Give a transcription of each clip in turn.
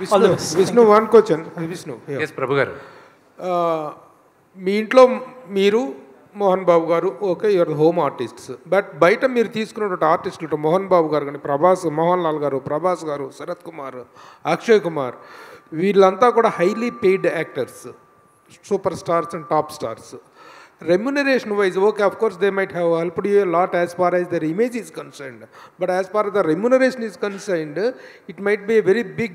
Vishnu, one question. Vishnu. Yes, Prabhu garu. మీ ఇంట్లో మీరు మోహన్ బాబు గారు okay your home artists, but బయట మీరు తీసుకున్నటువంటి ఆర్టిస్టులు మోహన్ బాబు గారు కానీ మోహన్ లాల్ గారు, ప్రభాస్ గారు, శరత్ కుమార్, అక్షయ్ కుమార్, వీళ్ళంతా కూడా highly paid actors, super stars and top stars. Remuneration wise, okay, of course they might have helped you a lot as far as their image is concerned, but as far as the remuneration is concerned, it might be a very big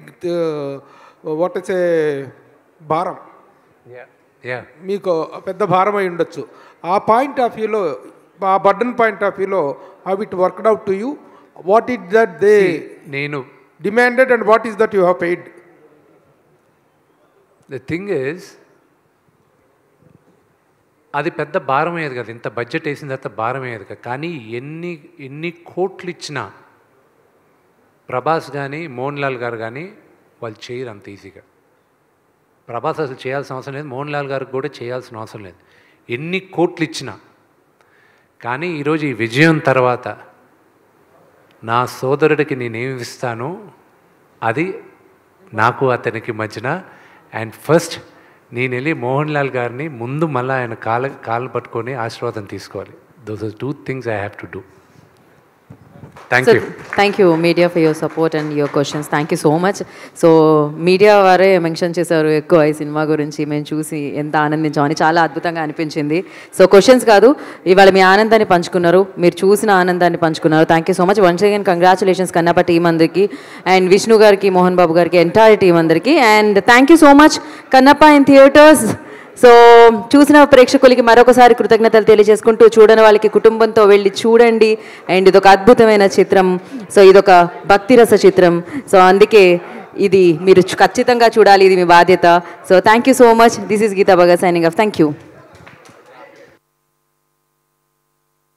what I say bharam. Yeah. మీకు పెద్ద భారం అయి ఉండొచ్చు. ఆ point of వ్యూలో, ఆ burden point of వ్యూలో, how it worked out to you, what it that they నేను demanded and what is that you have paid? The thing is, అది పెద్ద భారం అయ్యేది కదా, ఇంత బడ్జెట్ వేసిన తర్వాత భారం అయ్యేది కదా. కానీ ఎన్ని కోట్లు ఇచ్చినా ప్రభాస్ కానీ మోహన్ లాల్ గారు కానీ వాళ్ళు చేయరు అంత ఈజీగా. ప్రభాస్ అసలు చేయాల్సిన అవసరం లేదు, మోహన్ లాల్ గారికి కూడా చేయాల్సిన అవసరం లేదు, ఎన్ని కోట్లు ఇచ్చినా. కానీ ఈరోజు ఈ విజయం తర్వాత నా సోదరుడికి నేనేమి ఇస్తానో అది నాకు అతనికి మధ్యన. అండ్ ఫస్ట్ నేను వెళ్ళి మోహన్ లాల్ గారిని ముందు మళ్ళీ ఆయన కాళ్ళు పట్టుకొని ఆశీర్వాదం తీసుకోవాలి. Those are 2 things I have to do. Thank you media for your support and your questions. Thank you so much. So media వారే మెన్షన్ చేశారు ఎక్కువ ఈ సినిమా గురించి, మేము చూసి ఎంత ఆనందించామని, చాలా అద్భుతంగా అనిపించింది. సో క్వశ్చన్స్ కాదు, ఇవాళ మీ ఆనందాన్ని పంచుకున్నారు, మీరు చూసిన ఆనందాన్ని పంచుకున్నారు. Thank you so much. Once again congratulations Kannappa team అందరికీ, అండ్ విష్ణు గారికి, మోహన్ బాబు గారికి, ఎంటైర్ టీం అందరికీ. And thank you so much Kannappa in theatres. So చూసిన ప్రేక్షకులకి మరొకసారి కృతజ్ఞతలు తెలియజేసుకుంటూ, చూడని వాళ్ళకి కుటుంబంతో వెళ్ళి చూడండి. అండ్ ఇదొక అద్భుతమైన చిత్రం, సో ఇదొక భక్తిరస చిత్రం, సో అందుకే ఇది మీరు ఖచ్చితంగా చూడాలి, ఇది మీ బాధ్యత. So thank you so much. This is Geeta Bhagat signing off. Thank you.